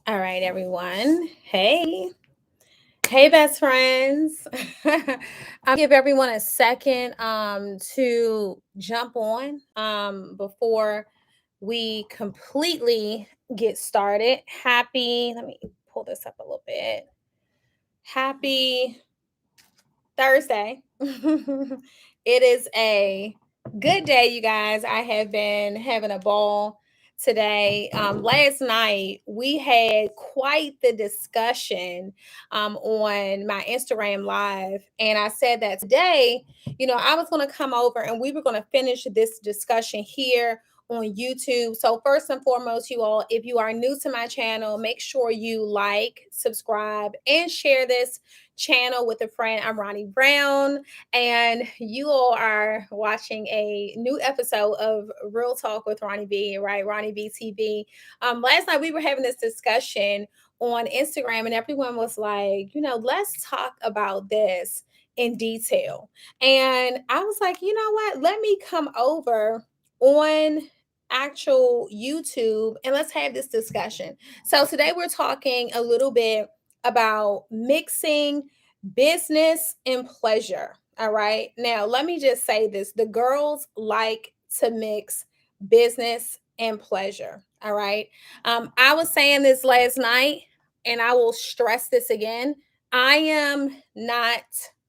All right, everyone. Hey, best friends. Give everyone a second to jump on before we completely get started. Let me pull this up a little bit. Happy Thursday. It is a good day, you guys. I have been having a ball today. Last night, we had quite the discussion on my Instagram Live. And I said that today, I was going to come over and we were going to finish this discussion here on YouTube. So, first and foremost, you all, if you are new to my channel, make sure you like, subscribe, and share this channel with a friend. I'm Ronnie Brown, and you all are watching a new episode of Real Talk with Ronnie B, right? Ronnie B TV. Last night we were having this discussion on Instagram, and everyone was like, let's talk about this in detail. And I was like, you know what? Let me come over on actual YouTube and let's have this discussion. So today we're talking a little bit about mixing business and pleasure. All right. Now, let me just say this, the girls like to mix business and pleasure. All right. I was saying this last night, and I will stress this again. I am not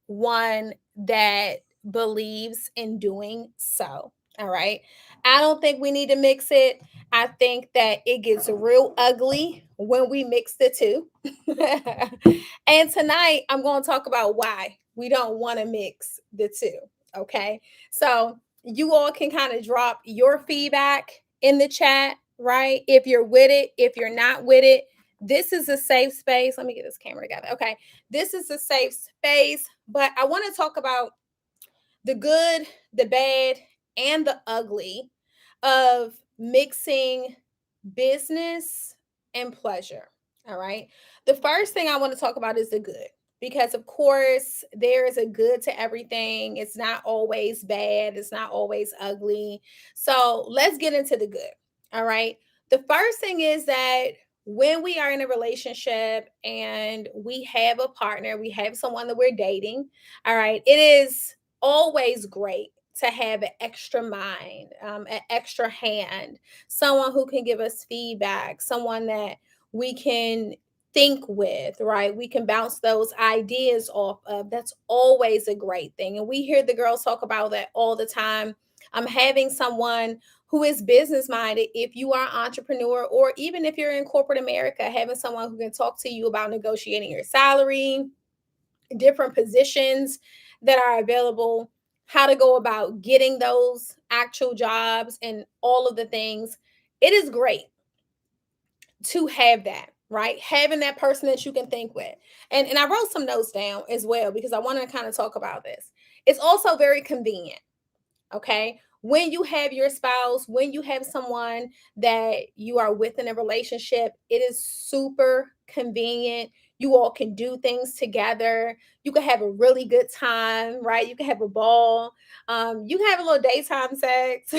one that believes in doing so. All right. I don't think we need to mix it. I think that it gets real ugly when we mix the two. And tonight I'm going to talk about why we don't want to mix the two. Okay. So you all can kind of drop your feedback in the chat, right? If you're with it, if you're not with it, this is a safe space. Let me get this camera together. Okay. This is a safe space, but I want to talk about the good, the bad, and the ugly of mixing business and pleasure. All right. The first thing I want to talk about is the good, because, of course, there is a good to everything. It's not always bad, it's not always ugly. So let's get into the good. All right. The first thing is that when we are in a relationship and we have a partner, we have someone that we're dating, all right, it is always great to have an extra mind, an extra hand, someone who can give us feedback, someone that we can think with, right? We can bounce those ideas off of. That's always a great thing. And we hear the girls talk about that all the time. I'm having someone who is business minded. If you are an entrepreneur, or even if you're in corporate America, having someone who can talk to you about negotiating your salary, different positions that are available, how to go about getting those actual jobs, and all of the things. It is great to have that, right? Having that person that you can think with. And I wrote some notes down as well because I want to kind of talk about this. It's also very convenient. Okay. When you have your spouse, when you have someone that you are with in a relationship, it is super convenient. You all can do things together. You can have a really good time, right? You can have a ball. You can have a little daytime sex.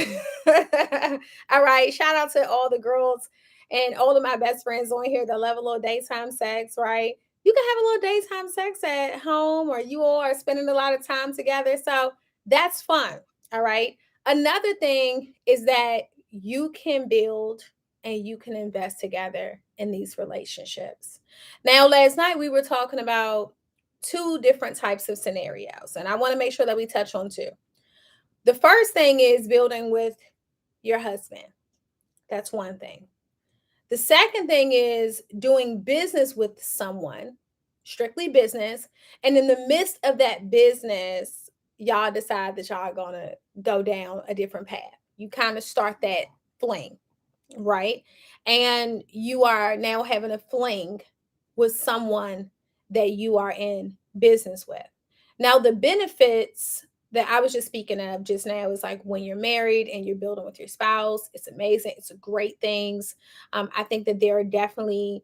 All right. Shout out to all the girls and all of my best friends on here that love a little daytime sex, right? You can have a little daytime sex at home, or you all are spending a lot of time together. So that's fun. All right. Another thing is that you can build and you can invest together in these relationships. Now, last night we were talking about two different types of scenarios, and I want to make sure that we touch on two. The first thing is building with your husband. That's one thing. The second thing is doing business with someone, strictly business. And in the midst of that business, y'all decide that y'all going to go down a different path. You kind of start that fling, right? And you are now having a fling with someone that you are in business with. Now, the benefits that I was just speaking of just now is like when you're married and you're building with your spouse, it's amazing. It's a great things. I think that there are definitely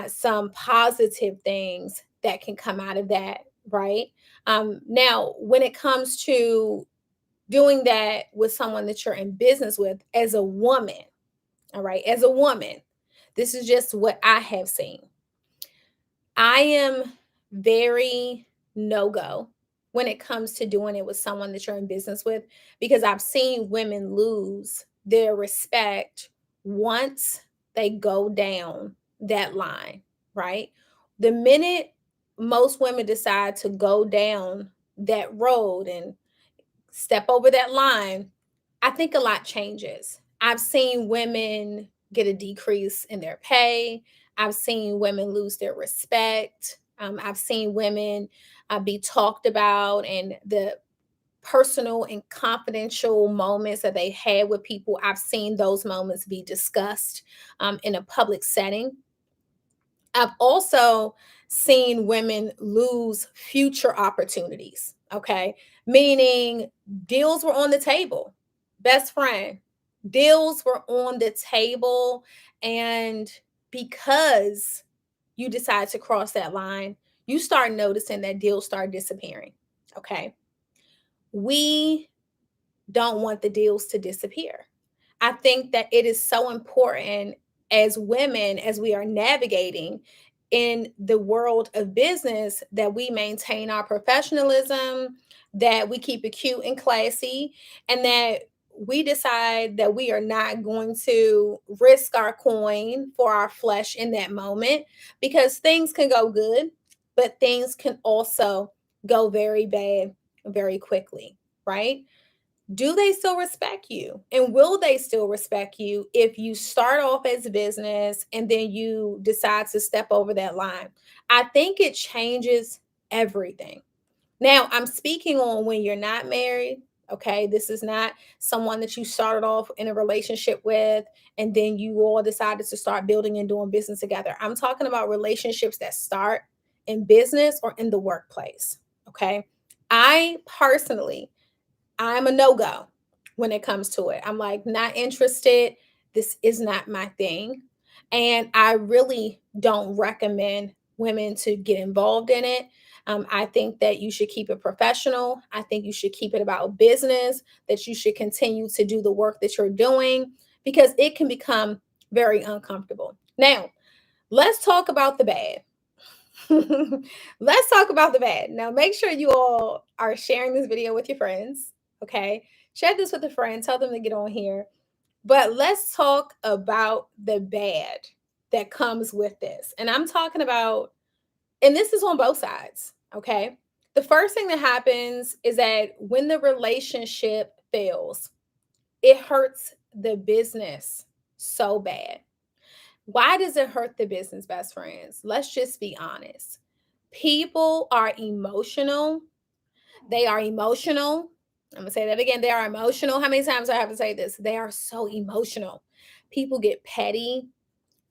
some positive things that can come out of that, right? Now, when it comes to doing that with someone that you're in business with as a woman, all right, as a woman, This is just what I have seen. I am very no go when it comes to doing it with someone that you're in business with, because I've seen women lose their respect once they go down that line, right? The minute most women decide to go down that road and step over that line, I think a lot changes. I've seen women get a decrease in their pay. I've seen women lose their respect. I've seen women be talked about, and the personal and confidential moments that they had with people, I've seen those moments be discussed in a public setting. I've also seen women lose future opportunities, okay? Meaning deals were on the table. Best friend, deals were on the table. And because you decide to cross that line, you start noticing that deals start disappearing, okay? We don't want the deals to disappear. I think that it is so important as women, as we are navigating in the world of business, that we maintain our professionalism, that we keep it cute and classy, and that we decide that we are not going to risk our coin for our flesh in that moment, because things can go good, but things can also go very bad very quickly, right? Do they still respect you? And will they still respect you if you start off as a business and then you decide to step over that line? I think it changes everything. Now, I'm speaking on when you're not married. Okay. This is not someone that you started off in a relationship with and then you all decided to start building and doing business together. I'm talking about relationships that start in business or in the workplace. Okay. I personally, I'm a no-go when it comes to it. I'm like, not interested. This is not my thing. And I really don't recommend women to get involved in it. I think that you should keep it professional. I think you should keep it about business, that you should continue to do the work that you're doing, because it can become very uncomfortable. Now, let's talk about the bad. Let's talk about the bad. Now, make sure you all are sharing this video with your friends. Okay. Share this with a friend. Tell them to get on here. But let's talk about the bad that comes with this. And I'm talking about, and this is on both sides. Okay. The first thing that happens is that when the relationship fails, it hurts the business so bad. Why does it hurt the business, best friends? Let's just be honest. People are emotional. They are emotional. I'm going to say that again. They are emotional. How many times do I have to say this? They are so emotional. People get petty,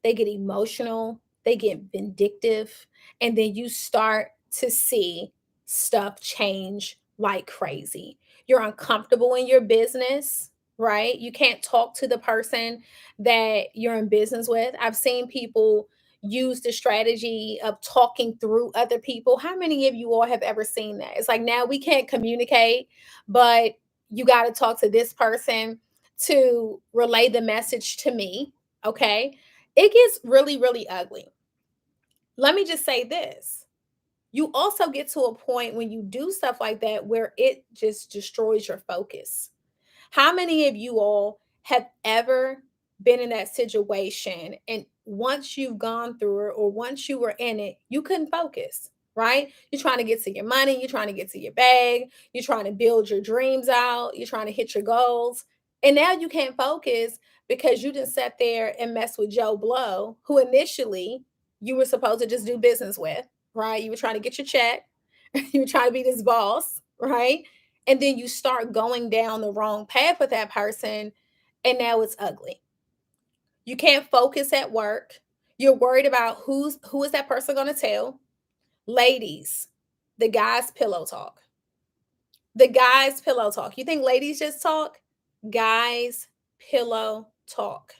they get emotional, they get vindictive, and then you start to see stuff change like crazy. You're uncomfortable in your business, right? You can't talk to the person that you're in business with. I've seen people use the strategy of talking through other people. How many of you all have ever seen that? It's like, now we can't communicate, but you got to talk to this person to relay the message to me. Okay. It gets really, really ugly. Let me just say this. You also get to a point when you do stuff like that where it just destroys your focus. How many of you all have ever been in that situation, and once you've gone through it or once you were in it, you couldn't focus, right? You're trying to get to your money, you're trying to get to your bag, you're trying to build your dreams out, you're trying to hit your goals. And now you can't focus because you just sat there and messed with Joe Blow, who initially you were supposed to just do business with, right? You were trying to get your check, you were trying to be this boss, right? And then you start going down the wrong path with that person, and now it's ugly. You can't focus at work. You're worried about who is that person going to tell. Ladies, the guys pillow talk. The guys pillow talk. You think ladies just talk? Guys pillow talk.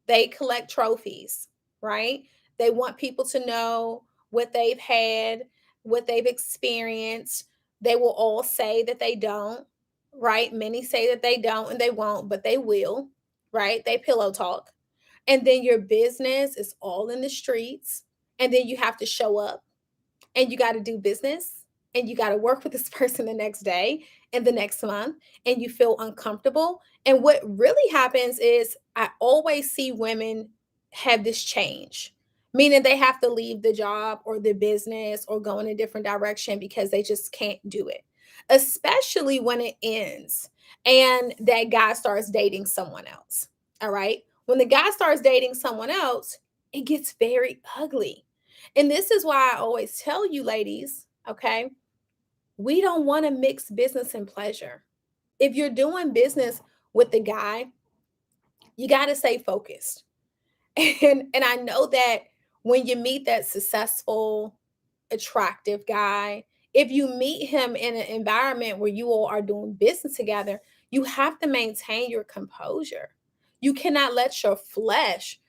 They collect trophies, right? They want people to know what they've had, what they've experienced. They will all say that they don't, right? Many say that they don't and they won't, but they will, right? They pillow talk. And then your business is all in the streets. And then you have to show up and you got to do business and you got to work with this person the next day and the next month and you feel uncomfortable. And what really happens is I always see women have this change, meaning they have to leave the job or the business or go in a different direction because they just can't do it, especially when it ends and that guy starts dating someone else. All right. When the guy starts dating someone else, it gets very ugly. And this is why I always tell you, ladies, okay, we don't want to mix business and pleasure. If you're doing business with the guy, you got to stay focused. And I know that when you meet that successful, attractive guy, if you meet him in an environment where you all are doing business together, you have to maintain your composure. You cannot let your flesh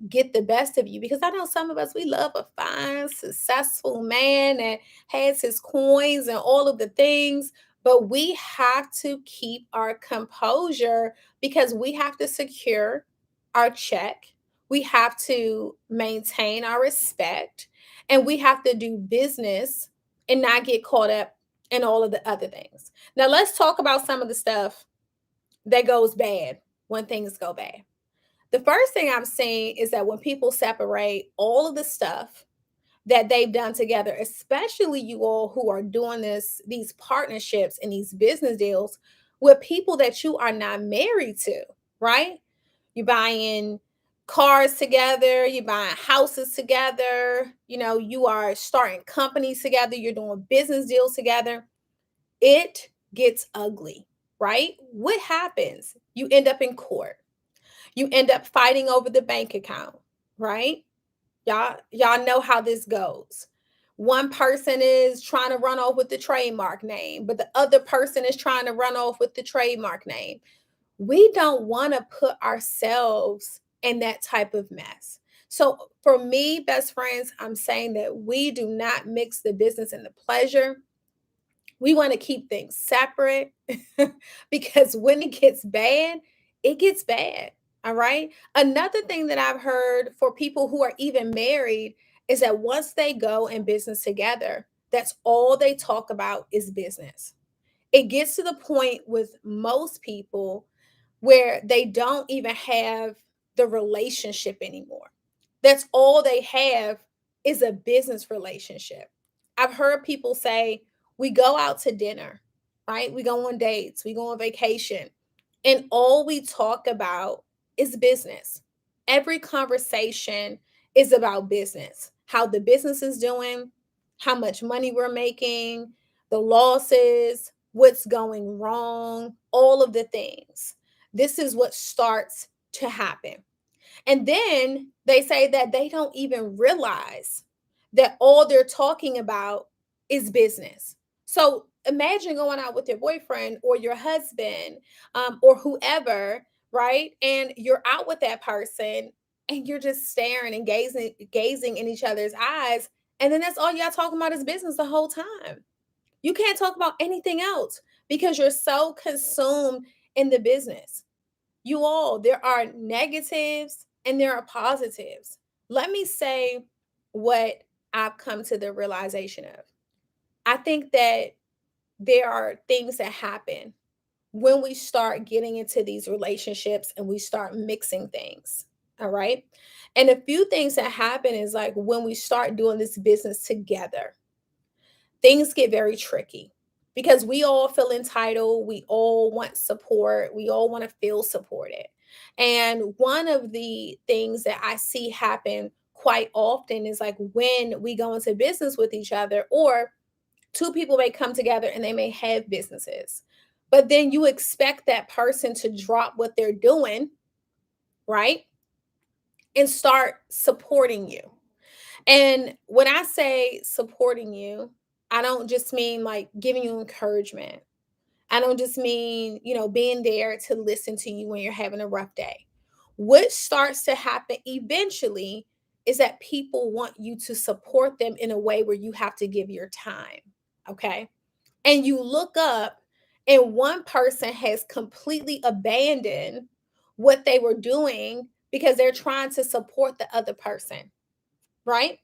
get the best of you, because I know some of us, we love a fine, successful man that has his coins and all of the things, but we have to keep our composure because we have to secure our check. We have to maintain our respect and we have to do business and not get caught up in all of the other things. Now, let's talk about some of the stuff that goes bad when things go bad. The first thing I'm seeing is that when people separate all of the stuff that they've done together, especially you all who are doing these partnerships and these business deals with people that you are not married to, right? You're buying cars together, you're buying houses together, you are starting companies together, you're doing business deals together. It gets ugly, right? What happens? You end up in court. You end up fighting over the bank account, right? Y'all know how this goes. One person is trying to run off with the trademark name, but the other person is trying to run off with the trademark name. We don't want to put ourselves in that type of mess. So for me, best friends, I'm saying that we do not mix the business and the pleasure. We want to keep things separate because when it gets bad, it gets bad. All right. Another thing that I've heard for people who are even married is that once they go in business together, that's all they talk about is business. It gets to the point with most people where they don't even have the relationship anymore. That's all they have is a business relationship. I've heard people say, we go out to dinner, right? We go on dates, we go on vacation, and all we talk about is business. Every conversation is about business, how the business is doing, how much money we're making, the losses, what's going wrong, all of the things. This is what starts to happen. And then they say that they don't even realize that all they're talking about is business. So imagine going out with your boyfriend or your husband, or whoever, right? And you're out with that person and you're just staring and gazing in each other's eyes. And then that's all y'all talking about is business the whole time. You can't talk about anything else because you're so consumed in the business. You all, there are negatives and there are positives. Let me say what I've come to the realization of. I think that there are things that happen when we start getting into these relationships and we start mixing things. All right. And a few things that happen is like when we start doing this business together, things get very tricky because we all feel entitled. We all want support. We all want to feel supported. And one of the things that I see happen quite often is like when we go into business with each other, or two people may come together and they may have businesses, but then you expect that person to drop what they're doing, right? And start supporting you. And when I say supporting you, I don't just mean like giving you encouragement. I don't just mean, being there to listen to you when you're having a rough day. What starts to happen eventually is that people want you to support them in a way where you have to give your time. Okay. And you look up and one person has completely abandoned what they were doing because they're trying to support the other person, right?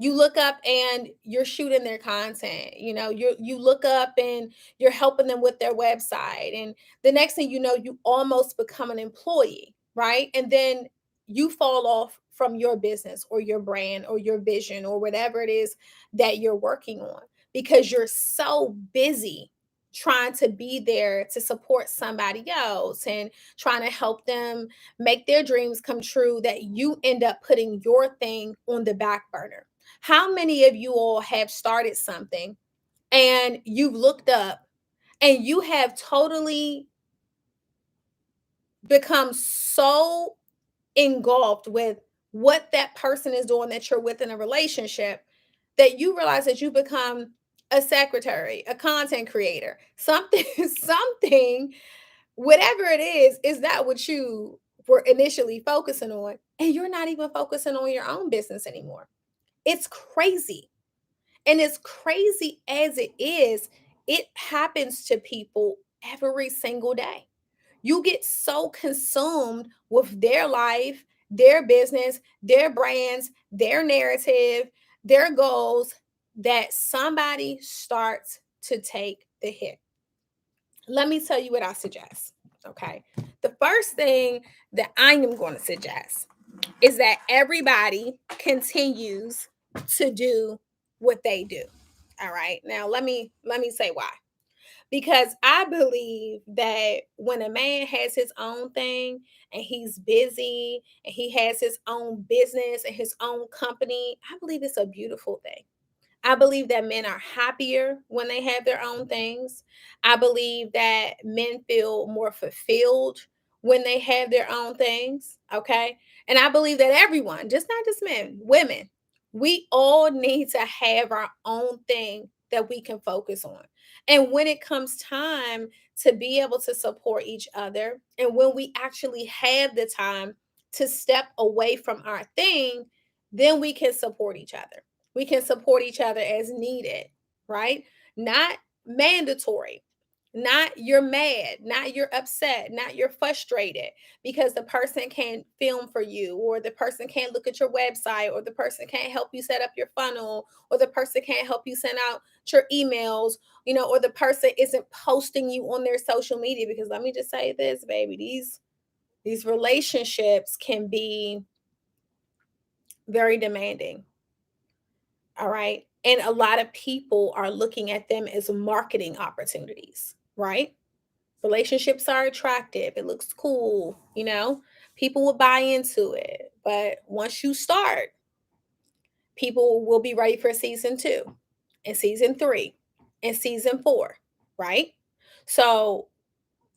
You look up and you're shooting their content. You look up and you're helping them with their website, and the next thing you know, you almost become an employee, right? And then you fall off from your business or your brand or your vision or whatever it is that you're working on, because you're so busy trying to be there to support somebody else and trying to help them make their dreams come true, that you end up putting your thing on the back burner. How many of you all have started something and you've looked up and you have totally become so engulfed with what that person is doing that you're with in a relationship, that you realize that you become a secretary, a content creator, something, something, whatever it is not what you were initially focusing on. And you're not even focusing on your own business anymore. It's crazy. And as crazy as it is, it happens to people every single day. You get so consumed with their life, their business, their brands, their narrative, their goals, that somebody starts to take the hit. Let me tell you what I suggest. Okay. The first thing that I am going to suggest is that everybody continues to do what they do. All right. Now let me say why. Because I believe that when a man has his own thing and he's busy and he has his own business and his own company, I believe it's a beautiful thing. I believe that men are happier when they have their own things. I believe that men feel more fulfilled when they have their own things. Okay. And I believe that everyone, just not just men, women, we all need to have our own thing that we can focus on. And when it comes time to be able to support each other, and when we actually have the time to step away from our thing, then we can support each other. We can support each other as needed, right? Not mandatory. Not you're mad, not you're upset, not you're frustrated because the person can't film for you, or the person can't look at your website, or the person can't help you set up your funnel, or the person can't help you send out your emails, or the person isn't posting you on their social media. Because let me just say this, baby, these relationships can be very demanding. All right. And a lot of people are looking at them as marketing opportunities, right? Relationships are attractive. It looks cool. People will buy into it. But once you start, people will be ready for season 2 and season 3 and season 4, right? So,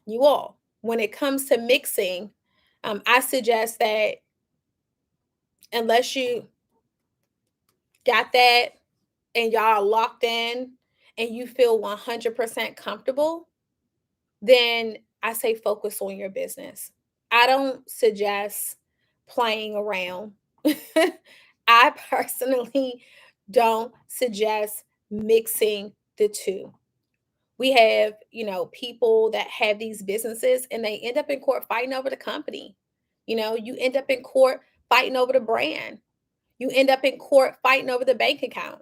you all, when it comes to mixing, I suggest that unless you got that and y'all are locked in and you feel 100% comfortable, then I say focus on your business. I don't suggest playing around. I personally don't suggest mixing the two. We have, people that have these businesses and they end up in court fighting over the company. You end up in court fighting over the brand. You end up in court fighting over the bank account.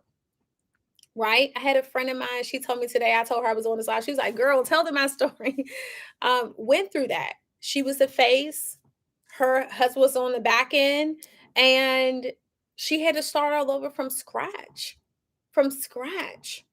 Right? I had a friend of mine, she told me today, I told her I was on this live. She was like, girl, tell them my story. Went through that. She was the face, her husband was on the back end, and she had to start all over from scratch. From scratch.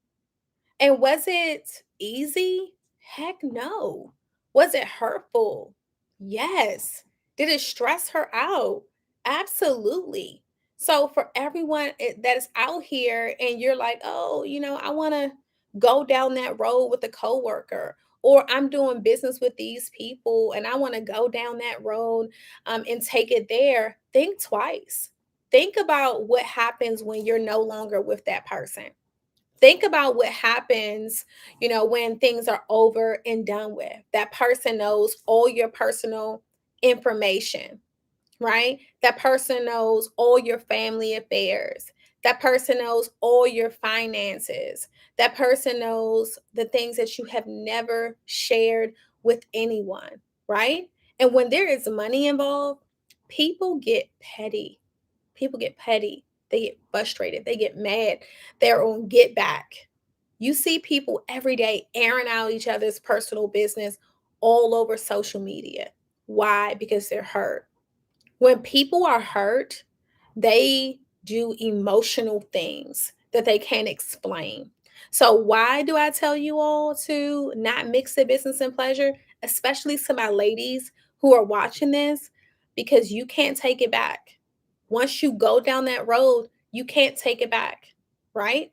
And was it easy? Heck no. Was it hurtful? Yes. Did it stress her out? Absolutely. So for everyone that is out here and you're like, oh, I want to go down that road with a coworker, or I'm doing business with these people and I want to go down that road and take it there, think twice. Think about what happens when you're no longer with that person. Think about what happens, when things are over and done with. That person knows all your personal information, right? That person knows all your family affairs. That person knows all your finances. That person knows the things that you have never shared with anyone, right? And when there is money involved, People get petty. People get petty. They get frustrated. They get mad. They're on get back. You see people every day airing out each other's personal business all over social media. Why? Because they're hurt. When people are hurt, they do emotional things that they can't explain. So, why do I tell you all to not mix the business and pleasure, especially to my ladies who are watching this? Because you can't take it back. Once you go down that road, you can't take it back, right?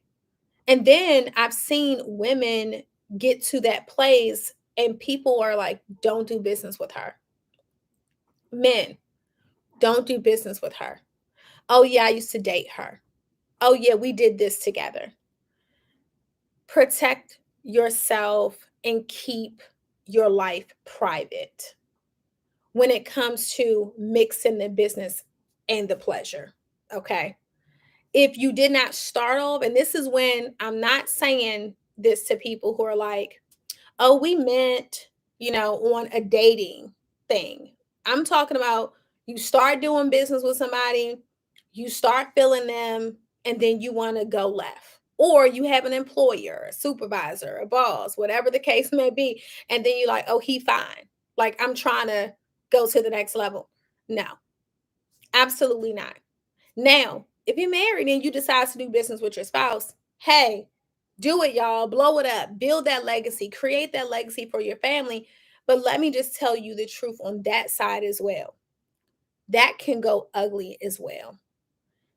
And then I've seen women get to that place and people are like, don't do business with her. Men, don't do business with her. Oh, yeah, I used to date her. Oh, yeah, we did this together. Protect yourself and keep your life private when it comes to mixing the business and the pleasure. Okay. If you did not start off, and this is when I'm not saying this to people who are like, oh, we meant, on a dating thing. I'm talking about you start doing business with somebody, you start feeling them, and then you want to go left. Or you have an employer, a supervisor, a boss, whatever the case may be. And then you're like, oh, he fine. Like I'm trying to go to the next level. No, absolutely not. Now, if you're married and you decide to do business with your spouse, hey, do it, y'all. Blow it up. Build that legacy. Create that legacy for your family. But let me just tell you the truth on that side as well. That can go ugly as well.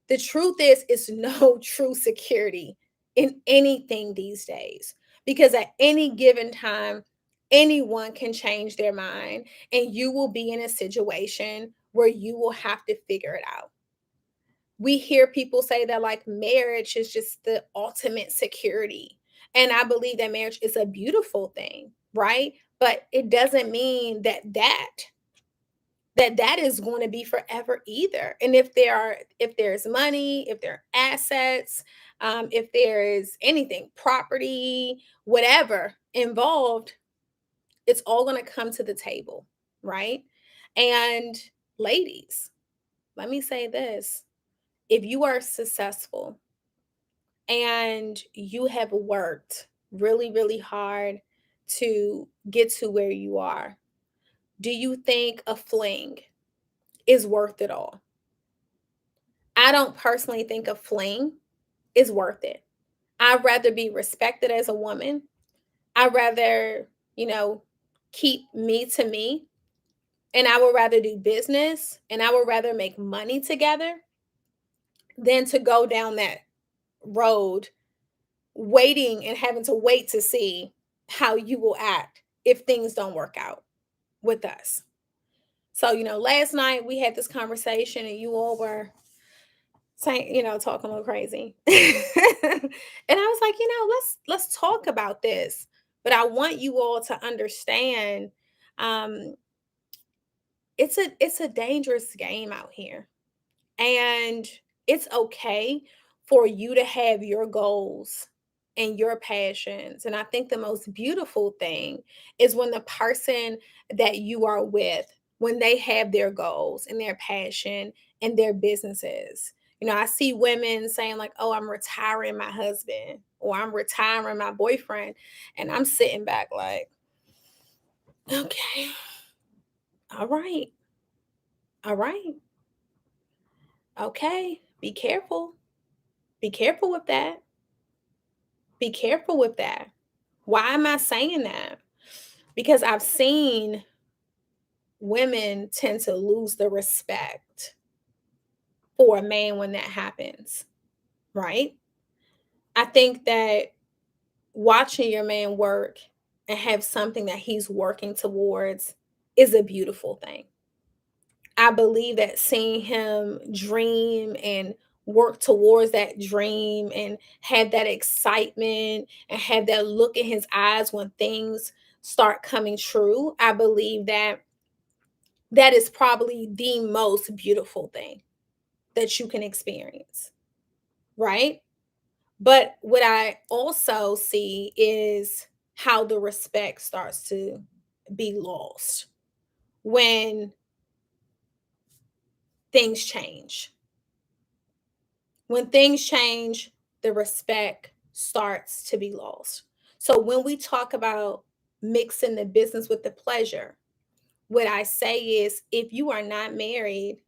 The truth is, it's no true security in anything these days because at any given time, anyone can change their mind and you will be in a situation where you will have to figure it out. We hear people say that like marriage is just the ultimate security. And I believe that marriage is a beautiful thing, right? But it doesn't mean that is going to be forever either. And if there's money, if there are assets, if there is anything, property, whatever involved, it's all going to come to the table, right? And ladies, let me say this. If you are successful and you have worked really, really hard to get to where you are, do you think a fling is worth it all? I don't personally think a fling is worth it. I'd rather be respected as a woman. I'd rather, keep me to me. And I would rather do business and I would rather make money together than to go down that road waiting and having to wait to see how you will act if things don't work out with us. So, last night we had this conversation and you all were saying, talking a little crazy. And I was like, let's talk about this. But I want you all to understand um it's a dangerous game out here. And it's okay for you to have your goals and your passions. And I think the most beautiful thing is when the person that you are with, when they have their goals and their passion and their businesses. I see women saying, like, oh, I'm retiring my husband or I'm retiring my boyfriend. And I'm sitting back like, okay, all right, all right, okay, be careful. Be careful with that. Be careful with that. Why am I saying that? Because I've seen women tend to lose the respect for a man when that happens, right? I think that watching your man work and have something that he's working towards is a beautiful thing. I believe that seeing him dream and work towards that dream and have that excitement and have that look in his eyes when things start coming true, I believe that that is probably the most beautiful thing that you can experience, right? But what I also see is how the respect starts to be lost when things change. When things change, the respect starts to be lost. So when we talk about mixing the business with the pleasure, what I say is if you are not married,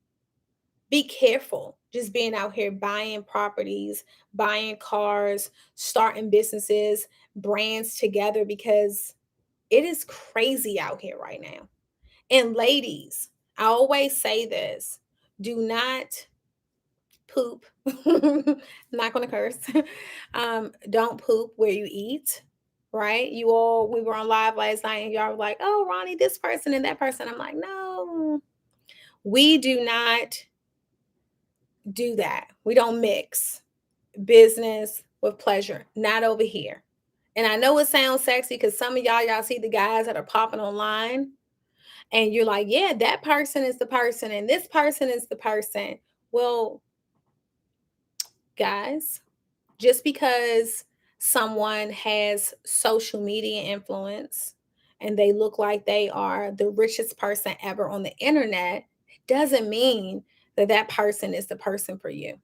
be careful just being out here buying properties, buying cars, starting businesses, brands together, because it is crazy out here right now. And ladies, I always say this, do not poop. I'm not going to curse. Don't poop where you eat, right? We were on live last night and y'all were like, oh, Ronnie, this person and that person. I'm like, no, we do not do that. We don't mix business with pleasure, not over here. And I know it sounds sexy because some of y'all see the guys that are popping online and you're like, yeah, that person is the person and this person is the person. Well, guys, just because someone has social media influence and they look like they are the richest person ever on the internet, doesn't mean that that person is the person for you.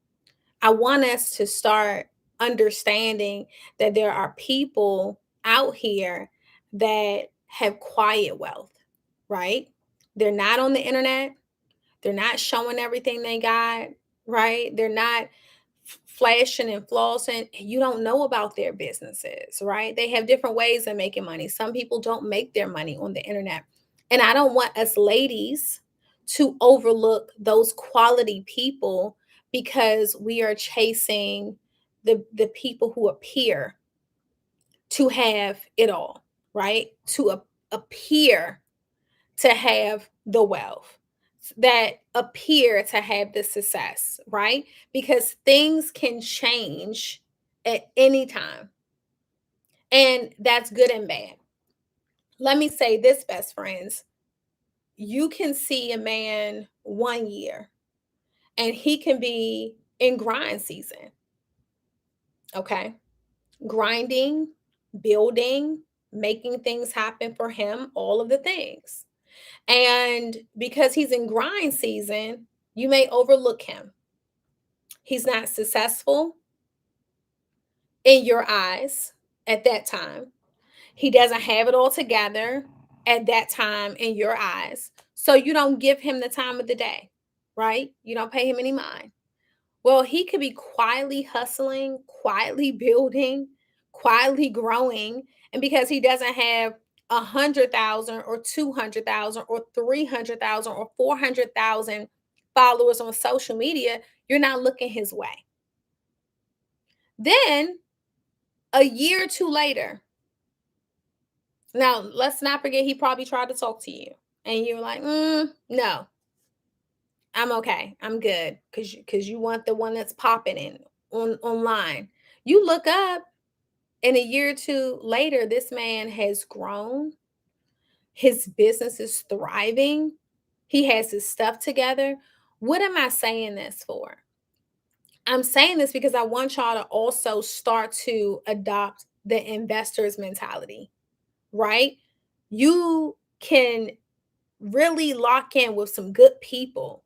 I want us to start understanding that there are people out here that have quiet wealth, right? They're not on the internet. They're not showing everything they got, right? They're not flashing and flossing. You don't know about their businesses, right? They have different ways of making money. Some people don't make their money on the internet. And I don't want us ladies to overlook those quality people because we are chasing the people who appear to have it all, right? To appear to have the wealth, that appear to have the success, right? Because things can change at any time, and that's good and bad. Let me say this, best friends. You can see a man 1 year and he can be in grind season, okay? Grinding, building, making things happen for him, all of the things. And because he's in grind season, you may overlook him. He's not successful in your eyes at that time. He doesn't have it all together at that time in your eyes. So you don't give him the time of the day, right? You don't pay him any mind. Well, he could be quietly hustling, quietly building, quietly growing. And because he doesn't have 100,000 or 200,000 or 300,000 or 400,000 followers on social media, you're not looking his way. Then a year or two later, now let's not forget he probably tried to talk to you and you're like, no, I'm okay. I'm good. Cause you want the one that's popping in online. You look up and a year or two later, this man has grown. His business is thriving. He has his stuff together. What am I saying this for? I'm saying this because I want y'all to also start to adopt the investor's mentality, right? You can really lock in with some good people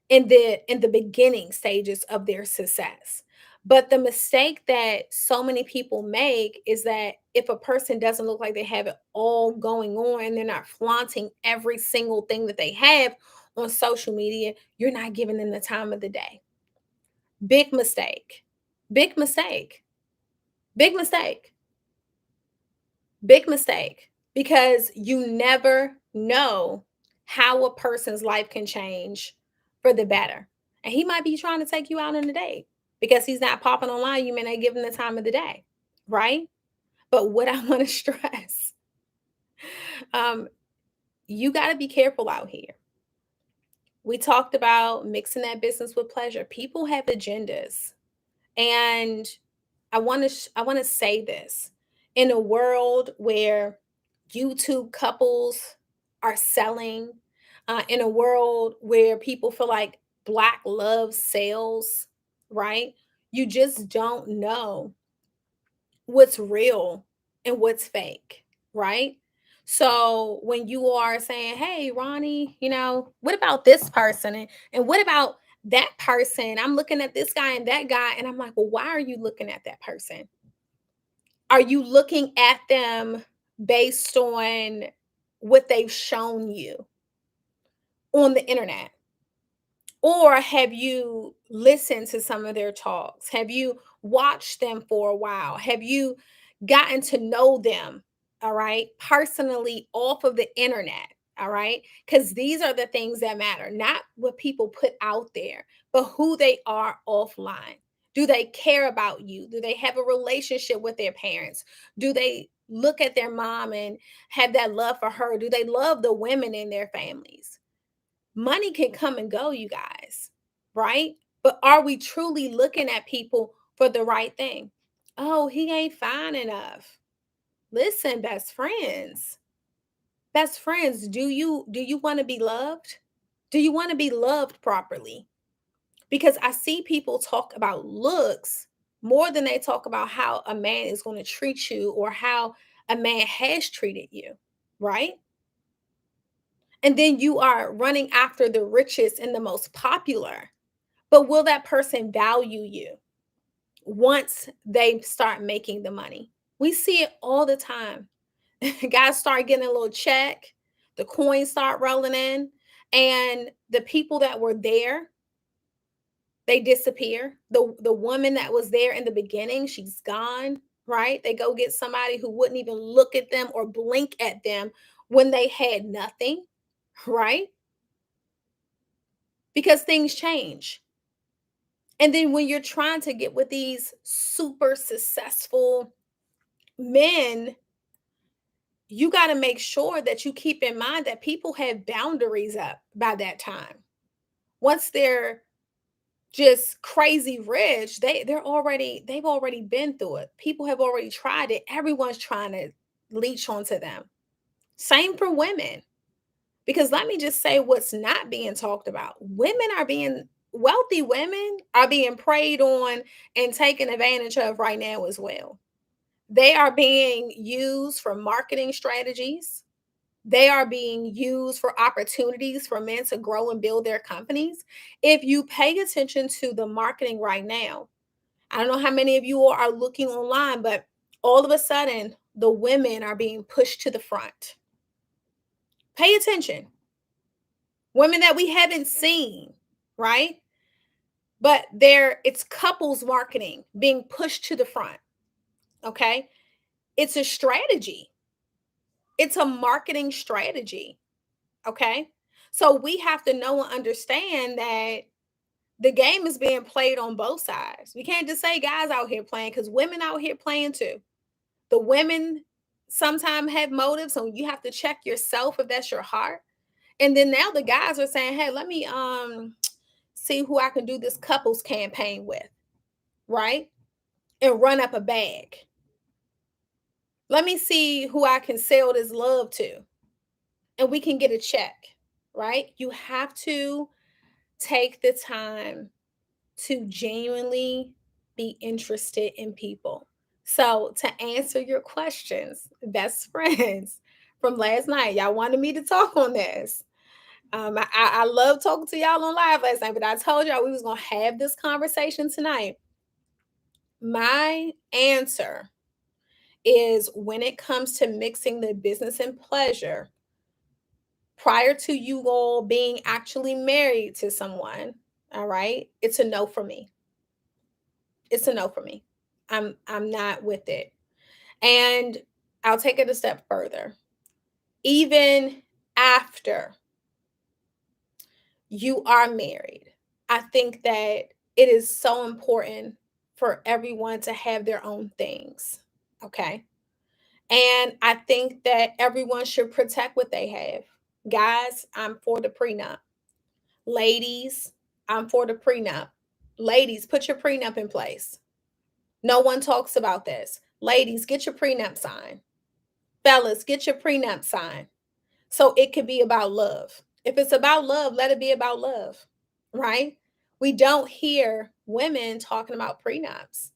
in the beginning stages of their success. But the mistake that so many people make is that if a person doesn't look like they have it all going on and they're not flaunting every single thing that they have on social media, you're not giving them the time of the day. Big mistake. Big mistake. Big mistake. Big mistake. Because you never know how a person's life can change for the better. And he might be trying to take you out on a date because he's not popping online. You may not give him the time of the day, right? But what I want to stress, um, you got to be careful out here. We talked about mixing that business with pleasure. People have agendas, and I want to say this in a world where YouTube couples are selling, in a world where people feel like black love sells, right? You just don't know what's real and what's fake, right? So when you are saying, hey, Ronnie, what about this person? And what about that person? I'm looking at this guy and that guy. And I'm like, well, why are you looking at that person? Are you looking at them based on what they've shown you on the internet? Or have you listened to some of their talks? Have you watched them for a while? Have you gotten to know them, all right, personally off of the internet, all right? Because these are the things that matter, not what people put out there, but who they are offline. Do they care about you? Do they have a relationship with their parents? Do they look at their mom and have that love for her? Do they love the women in their families? Money can come and go, you guys, right? But are we truly looking at people for the right thing? Oh, he ain't fine enough. Listen, best friends, do you want to be loved? Do you want to be loved properly? Because I see people talk about looks more than they talk about how a man is going to treat you or how a man has treated you, right? And then you are running after the richest and the most popular. But will that person value you once they start making the money? We see it all the time. Guys start getting a little check, the coins start rolling in, and the people that were there, they disappear. The woman that was there in the beginning, she's gone, right? They go get somebody who wouldn't even look at them or blink at them when they had nothing, right? Because things change. And then when you're trying to get with these super successful men, you got to make sure that you keep in mind that people have boundaries up by that time. Once they're just crazy rich, they've already been through it. People have already tried it. Everyone's trying to leech onto them. Same for women. Because let me just say what's not being talked about. Wealthy women are being preyed on and taken advantage of right now as well. They are being used for marketing strategies. They are being used for opportunities for men to grow and build their companies. If you pay attention to the marketing right now, I don't know how many of you are looking online, but all of a sudden, the women are being pushed to the front. Pay attention. Women that we haven't seen, right? But it's couples marketing being pushed to the front. Okay. It's a strategy. It's a marketing strategy. Okay. So we have to know and understand that the game is being played on both sides. We can't just say guys out here playing because women out here playing too. The women sometimes have motives, so you have to check yourself if that's your heart. And then now the guys are saying, hey, let me see who I can do this couples campaign with, right? And run up a bag. Let me see who I can sell this love to, and we can get a check, right? You have to take the time to genuinely be interested in people. So, to answer your questions, best friends from last night, y'all wanted me to talk on this. I love talking to y'all on live last night, but I told y'all we was gonna have this conversation tonight. My answer is when it comes to mixing the business and pleasure, prior to you all being actually married to someone, all right, it's a no for me. It's a no for me. I'm not with it. And I'll take it a step further. Even after you are married, I think that it is so important for everyone to have their own things. Okay. And I think that everyone should protect what they have. Guys, I'm for the prenup. Ladies, I'm for the prenup. Ladies, put your prenup in place. No one talks about this. Ladies, get your prenup signed. Fellas, get your prenup signed. So it could be about love. If it's about love, let it be about love, right? We don't hear women talking about prenups.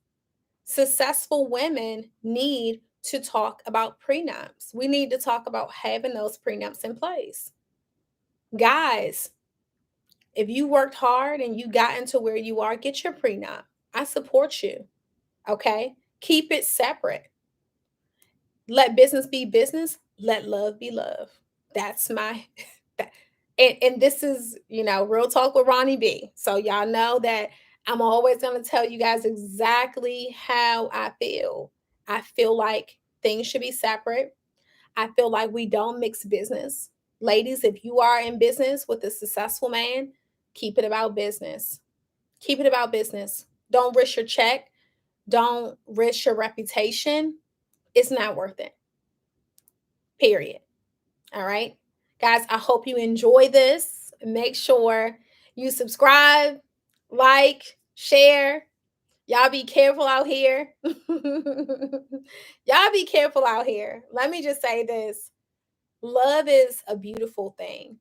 Successful women need to talk about prenups. We need to talk about having those prenups in place. Guys, if you worked hard and you got into where you are, get your prenup. I support you. Okay? Keep it separate. Let business be business. Let love be love. That's my and this is, real talk with Ronnie B. So y'all know that I'm always going to tell you guys exactly how I feel. I feel like things should be separate. I feel like we don't mix business. Ladies, if you are in business with a successful man, keep it about business. Keep it about business. Don't risk your check. Don't risk your reputation. It's not worth it. Period. All right. Guys, I hope you enjoy this. Make sure you subscribe, like, share. Y'all be careful out here. Y'all be careful out here. Let me just say this. Love is a beautiful thing,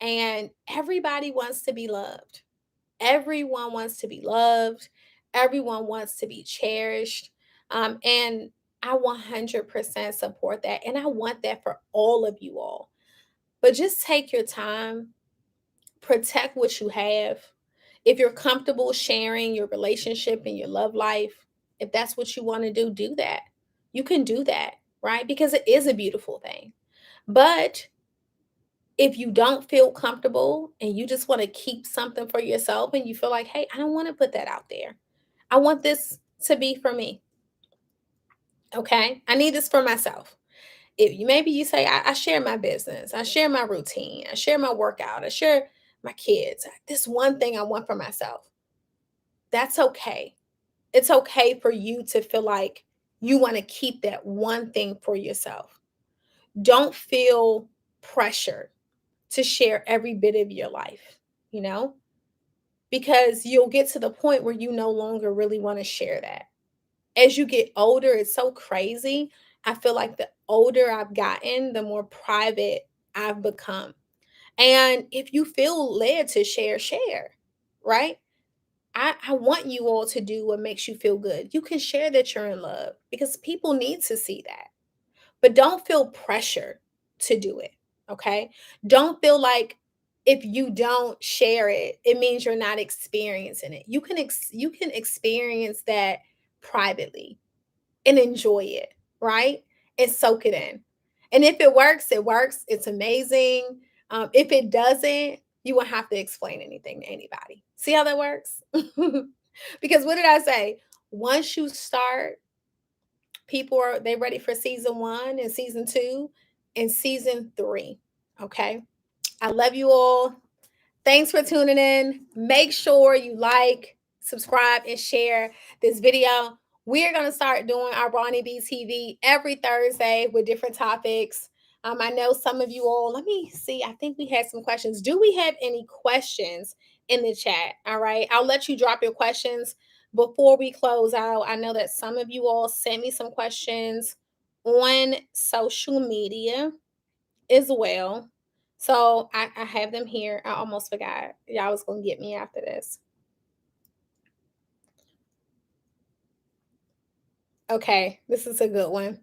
and everybody wants to be loved. Everyone wants to be loved. Everyone wants to be cherished. And I 100% support that. And I want that for all of you all. But just take your time, protect what you have. If you're comfortable sharing your relationship and your love life, if that's what you want to do that. You can do that, right? Because it is a beautiful thing. But if you don't feel comfortable and you just want to keep something for yourself and you feel like, hey, I don't want to put that out there. I want this to be for me. Okay. I need this for myself. If you maybe you say, I share my business, I share my routine, I share my workout, I share my kids. This one thing I want for myself. That's okay. It's okay for you to feel like you want to keep that one thing for yourself. Don't feel pressured to share every bit of your life, you know, because you'll get to the point where you no longer really want to share that. As you get older, it's so crazy. I feel like the older I've gotten, the more private I've become. And if you feel led to share, share, right? I want you all to do what makes you feel good. You can share that you're in love because people need to see that. But don't feel pressure to do it. Okay. Don't feel like if you don't share it, it means you're not experiencing it. You can experience that privately and enjoy it, right? And soak it in. And if it works, it works. It's amazing. If it doesn't, you won't have to explain anything to anybody. See how that works? Because what did I say? Once you start, people are they ready for season 1 and season 2 and season 3. Okay. I love you all. Thanks for tuning in. Make sure you like, subscribe, and share this video. We are going to start doing our Ronnie B TV every Thursday with different topics. I know some of you all, let me see. I think we had some questions. Do we have any questions in the chat? All right. I'll let you drop your questions before we close out. I know that some of you all sent me some questions on social media as well. So I have them here. I almost forgot. Y'all was going to get me after this. Okay, this is a good one.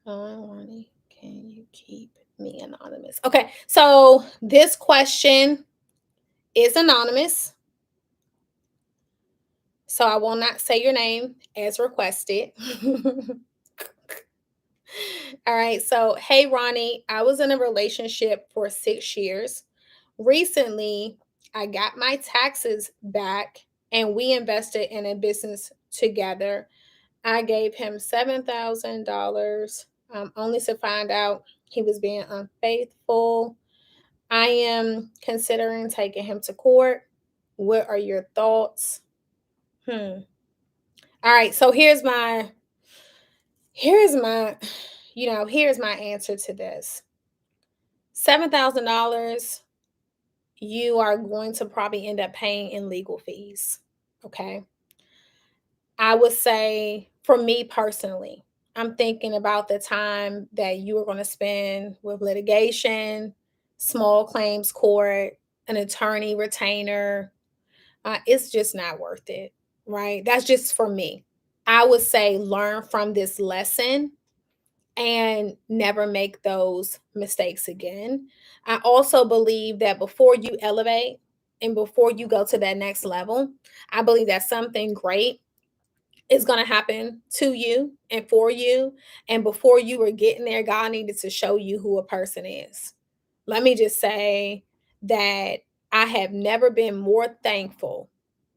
Ronnie, can you keep me anonymous? Okay, so this question is anonymous. So I will not say your name as requested. All right, so hey, Ronnie, I was in a relationship for 6 years. Recently, I got my taxes back and we invested in a business together. I gave him $7,000 only to find out he was being unfaithful. I am considering taking him to court. What are your thoughts? All right, so here's my here's my answer to this. $7,000 you are going to probably end up paying in legal fees. Okay. I would say for me personally, I'm thinking about the time that you are going to spend with litigation, small claims court, an attorney retainer. It's just not worth it, right? That's just for me. I would say learn from this lesson and never make those mistakes again. I also believe that before you elevate and before you go to that next level, I believe that something great is going to happen to you and for you. And before you were getting there, God needed to show you who a person is. Let me just say that I have never been more thankful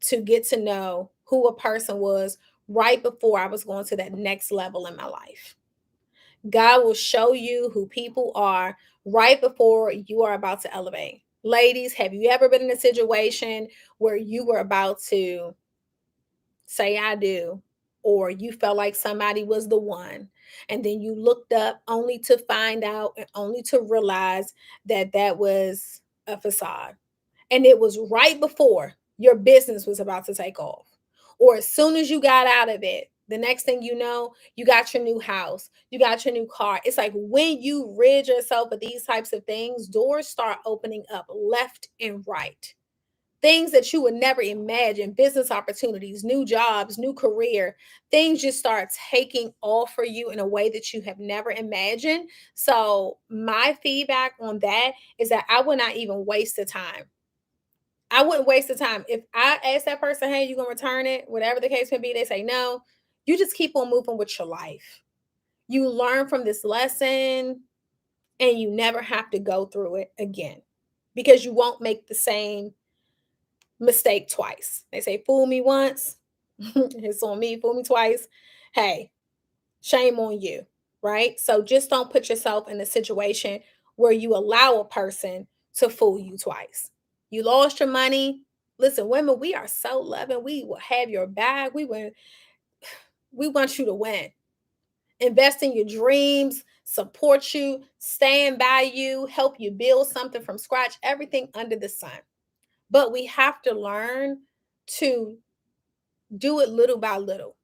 to get to know who a person was right before I was going to that next level in my life. God will show you who people are right before you are about to elevate. Ladies, have you ever been in a situation where you were about to say I do, or you felt like somebody was the one, and then you looked up only to find out and only to realize that that was a facade? And it was right before your business was about to take off. Or as soon as you got out of it, the next thing you know, you got your new house, you got your new car. It's like when you rid yourself of these types of things, doors start opening up left and right. Things that you would never imagine, business opportunities, new jobs, new career, things just start taking off for you in a way that you have never imagined. So, my feedback on that is that I would not even waste the time. I wouldn't waste the time. If I ask that person, hey, you gonna return it? Whatever the case may be, they say no. You just keep on moving with your life. You learn from this lesson and you never have to go through it again because you won't make the same mistake twice. They say, fool me once, it's on me, fool me twice. Hey, shame on you, right? So just don't put yourself in a situation where you allow a person to fool you twice. You lost your money. Listen, women, we are so loving. We will have your back. We want you to win. Invest in your dreams, support you, stand by you, help you build something from scratch, everything under the sun. But we have to learn to do it little by little.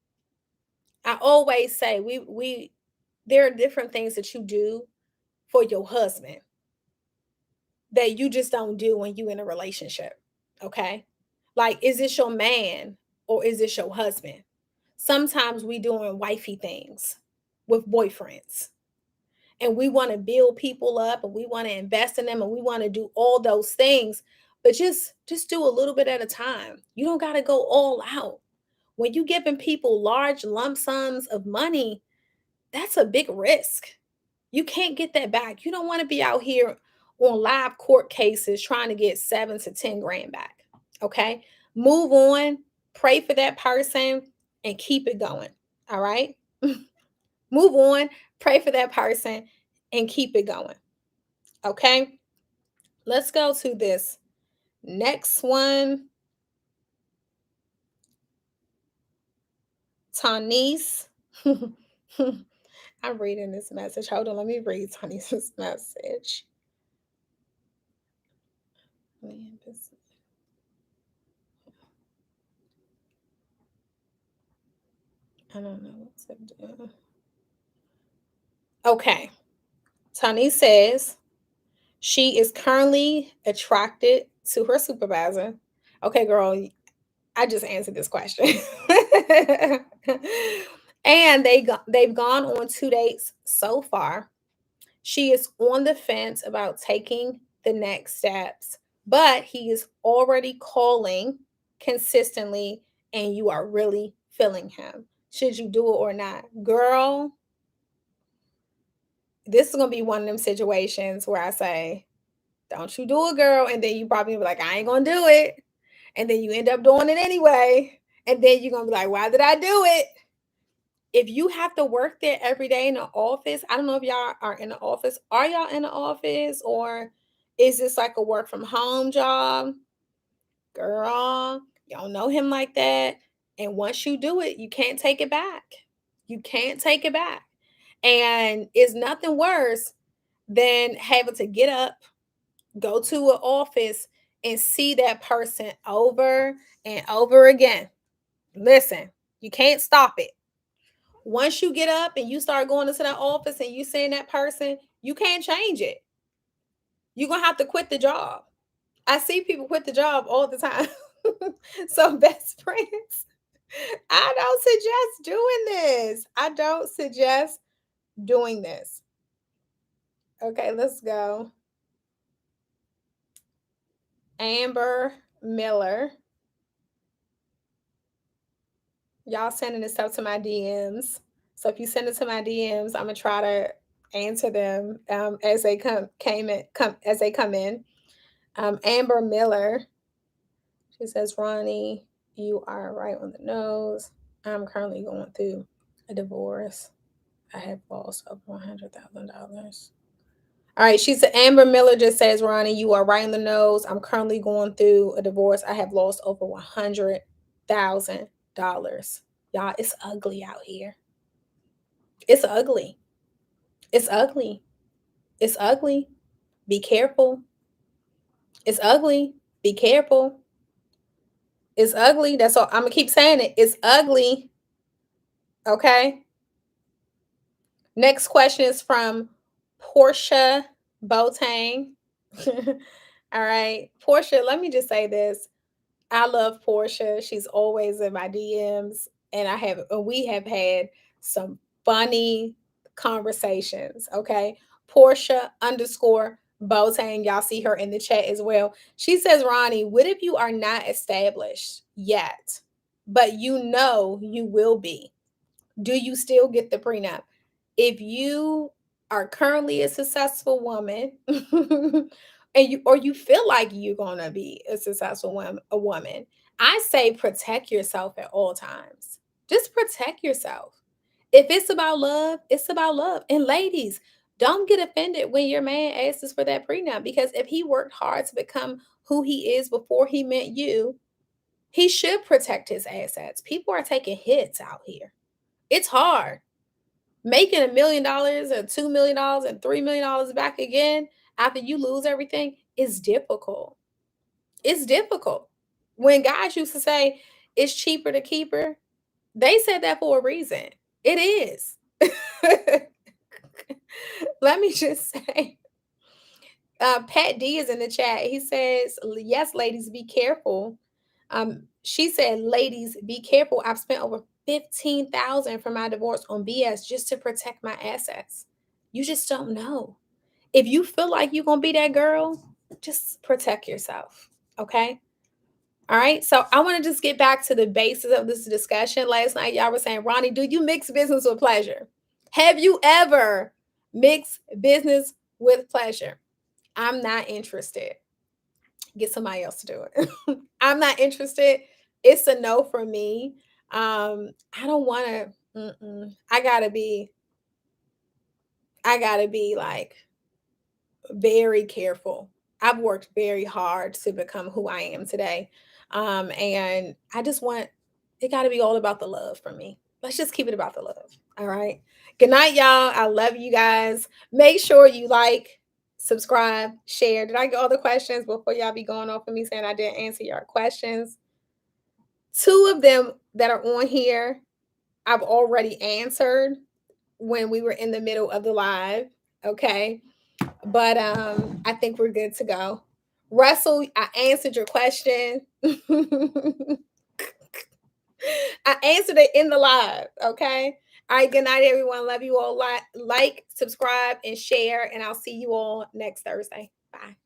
I always say we there are different things that you do for your husband that you just don't do when you in a relationship. Okay? Like, is this your man or is this your husband? Sometimes we doing wifey things with boyfriends. And we want to build people up and we want to invest in them and we want to do all those things. But just do a little bit at a time. You don't got to go all out. When you giving people large lump sums of money, that's a big risk. You can't get that back. You don't want to be out here on live court cases trying to get 7 to 10 grand back. Okay. Move on, pray for that person, and keep it going. All right. Move on, pray for that person, and keep it going. Okay. Let's go to this next one. Tanise. I'm reading this message. Hold on, let me read Tanise's message. I don't know what to do. Okay. Tani says she is currently attracted to her supervisor. Okay, girl, I just answered this question. And they've gone on 2 dates so far. She is on the fence about taking the next steps, but he is already calling consistently and you are really feeling him. Should you do it or not? Girl, this is going to be one of them situations where I say, don't you do it, girl. And then you probably be like, I ain't going to do it. And then you end up doing it anyway. And then you're going to be like, why did I do it? If you have to work there every day in the office, I don't know if y'all are in the office. Are y'all in the office or is this like a work from home job? Girl, y'all know him like that. And once you do it, you can't take it back. You can't take it back. And it's nothing worse than having to get up, go to an office, and see that person over and over again. Listen, you can't stop it. Once you get up and you start going into that office and you seeing that person, you can't change it. You're going to have to quit the job. I see people quit the job all the time. So, best friends, I don't suggest doing this. I don't suggest doing this. Okay, let's go. Amber Miller. Y'all sending this stuff to my DMs. So if you send it to my DMs, I'm gonna try to answer them as they come as they come in. Amber Miller, she says, Ronnie, you are right on the nose. I'm currently going through a divorce. I have lost over $100,000. All right, she said, Amber Miller just says, Ronnie, you are right on the nose. I'm currently going through a divorce. I have lost over $100,000. Y'all, it's ugly out here. It's ugly. It's ugly. It's ugly. Be careful. It's ugly. Be careful. It's ugly. That's all. I'm gonna keep saying it. It's ugly. Okay. Next question is from Portia Boateng. All right. Portia, let me just say this. I love Portia. She's always in my DMs, and we have had some funny conversations. Okay. Portia underscore Boateng. Y'all see her in the chat as well. She says, Ronnie, what if you are not established yet, but you know you will be? Do you still get the prenup? If you are currently a successful woman and you feel like you're gonna be a successful woman, I say protect yourself at all times. Just protect yourself. If it's about love, it's about love. And ladies, don't get offended when your man asks for that prenup, because if he worked hard to become who he is before he met you, he should protect his assets. People are taking hits out here. It's hard. Making $1 million or $2 million and $3 million back again after you lose everything is difficult. It's difficult. When guys used to say it's cheaper to keep her, they said that for a reason. It is. Let me just say, Pat D is in the chat. He says, yes, ladies, be careful. She said, ladies, be careful. I've spent over 15,000 for my divorce on BS just to protect my assets. You just don't know. If you feel like you're gonna be that girl, just protect yourself. Okay. All right. So I want to just get back to the basis of this discussion. Last night, y'all were saying, Ronnie, do you mix business with pleasure? Have you ever mixed business with pleasure? I'm not interested. Get somebody else to do it. I'm not interested. It's a no for me. I don't want to. I gotta be like very careful. I've worked very hard to become who I am today. And I just want it got to be all about the love for me. Let's just keep it about the love. All right. Good night, y'all. I love you guys. Make sure you like, subscribe, share. Did I get all the questions before y'all be going off of me saying I didn't answer your questions? Two of them that are on here, I've already answered when we were in the middle of the live. Okay. But I think we're good to go. Russell, I answered your question. I answered it in the live. Okay. All right. Good night, everyone. Love you all. Like, subscribe, and share. And I'll see you all next Thursday. Bye.